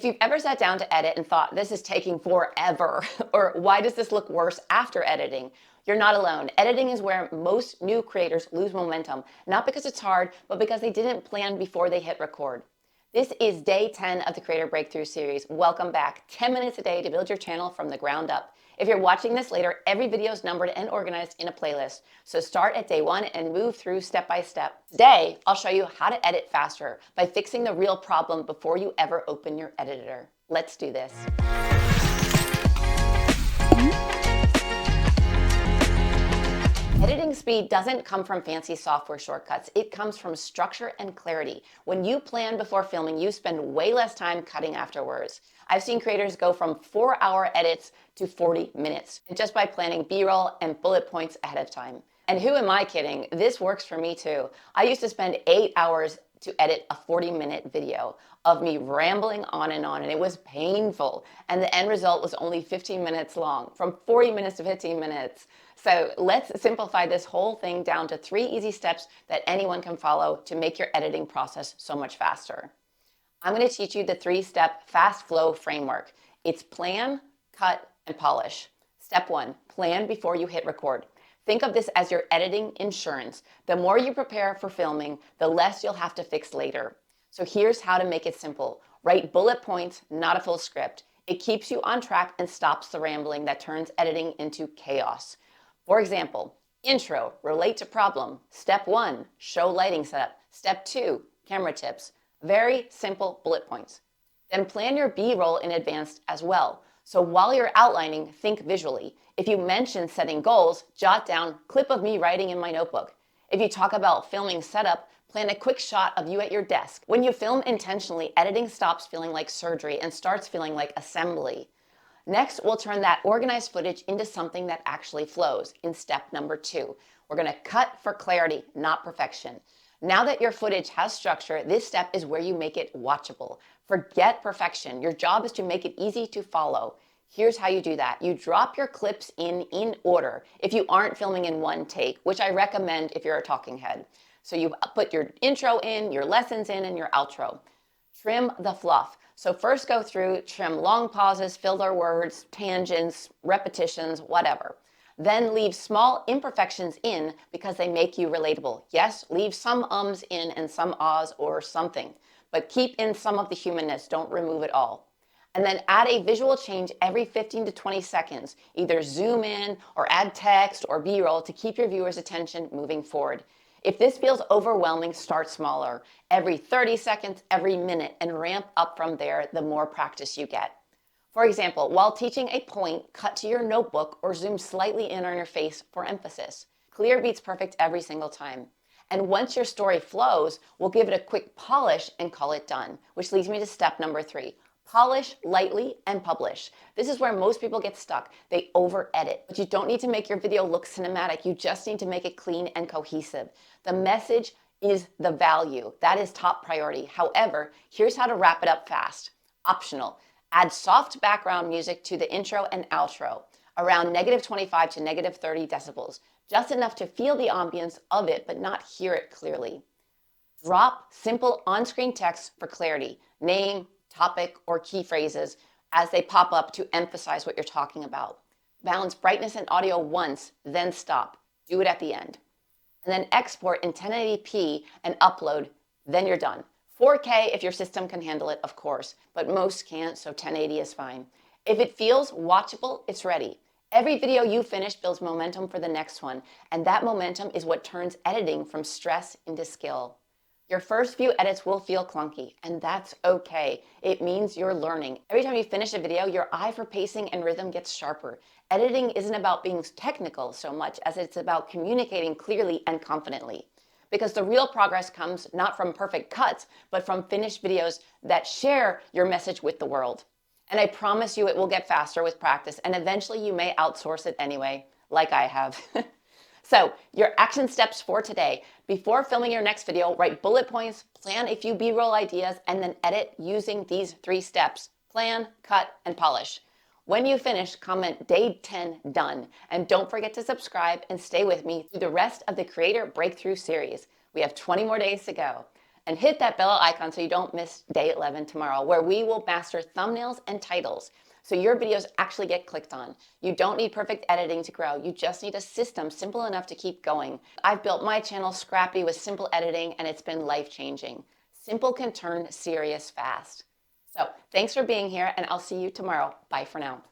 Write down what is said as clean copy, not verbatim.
you've ever sat down to edit and thought, this is taking forever, or why does this look worse after editing? You're not alone. Editing is where most new creators lose momentum, not because it's hard, but because they didn't plan before they hit record. This is day 10 of the Creator Breakthrough series. Welcome back. 10 minutes a day to build your channel from the ground up. If you're watching this later, every video is numbered and organized in a playlist. So start at day 1 and move through step by step. Today, I'll show you how to edit faster by fixing the real problem before you ever open your editor. Let's do this. Editing speed doesn't come from fancy software shortcuts. It comes from structure and clarity. When you plan before filming, you spend way less time cutting afterwards. I've seen creators go from 4-hour edits to 40 minutes just by planning B-roll and bullet points ahead of time. And who am I kidding? This works for me too. I used to spend 8 hours to edit a 40-minute video of me rambling on, and it was painful. And the end result was only 15 minutes long, from 40 minutes to 15 minutes. So let's simplify this whole thing down to 3 easy steps that anyone can follow to make your editing process so much faster. I'm going to teach you the 3-step fast flow framework. It's plan, cut, and polish. Step 1, plan before you hit record. Think of this as your editing insurance. The more you prepare for filming, the less you'll have to fix later. So here's how to make it simple. Write bullet points, not a full script. It keeps you on track and stops the rambling that turns editing into chaos. For example, intro, relate to problem. Step 1, show lighting setup. Step 2, camera tips. Very simple bullet points. Then plan your B-roll in advance as well. So while you're outlining, think visually. If you mention setting goals, jot down clip of me writing in my notebook. If you talk about filming setup, plan a quick shot of you at your desk. When you film intentionally, editing stops feeling like surgery and starts feeling like assembly. Next, we'll turn that organized footage into something that actually flows in step number 2. We're going to cut for clarity, not perfection. Now that your footage has structure, this step is where you make it watchable. Forget perfection. Your job is to make it easy to follow. Here's how you do that. You drop your clips in order if you aren't filming in one take, which I recommend if you're a talking head. So you put your intro in, your lessons in, and your outro. Trim the fluff. So first go through, trim long pauses, filler words, tangents, repetitions, whatever. Then leave small imperfections in because they make you relatable. Yes, leave some ums in and some ahs or something, but keep in some of the humanness, don't remove it all. And then add a visual change every 15 to 20 seconds. Either zoom in or add text or B-roll to keep your viewers' attention moving forward. If this feels overwhelming, start smaller. Every 30 seconds, every minute, and ramp up from there the more practice you get. For example, while teaching a point, cut to your notebook or zoom slightly in on your face for emphasis. Clear beats perfect every single time. And once your story flows, we'll give it a quick polish and call it done, which leads me to step number 3. Polish lightly and publish. This is where most people get stuck. They over-edit, but you don't need to make your video look cinematic. You just need to make it clean and cohesive. The message is the value. That is top priority. However, here's how to wrap it up fast. Optional. Add soft background music to the intro and outro, around -25 to -30 decibels, just enough to feel the ambience of it but not hear it clearly. Drop simple on-screen text for clarity, name, topic, or key phrases as they pop up to emphasize what you're talking about. Balance brightness and audio once, then stop. Do it at the end. And then export in 1080p and upload, then you're done. 4K if your system can handle it, of course, but most can't, so 1080 is fine. If it feels watchable, it's ready. Every video you finish builds momentum for the next one, and that momentum is what turns editing from stress into skill. Your first few edits will feel clunky, and that's okay. It means you're learning. Every time you finish a video, your eye for pacing and rhythm gets sharper. Editing isn't about being technical so much as it's about communicating clearly and confidently. Because the real progress comes not from perfect cuts, but from finished videos that share your message with the world. And I promise you it will get faster with practice, and eventually you may outsource it anyway, like I have. So, your action steps for today. Before filming your next video, write bullet points, plan a few B-roll ideas, and then edit using these 3 steps. Plan, cut, and polish. When you finish, comment day 10 done. And don't forget to subscribe and stay with me through the rest of the Creator Breakthrough series. We have 20 more days to go. and hit that bell icon so you don't miss day 11 tomorrow, where we will master thumbnails and titles so your videos actually get clicked on. You don't need perfect editing to grow. You just need a system simple enough to keep going. I've built my channel scrappy with simple editing, and it's been life-changing. Simple can turn serious fast. So thanks for being here, and I'll see you tomorrow. Bye for now.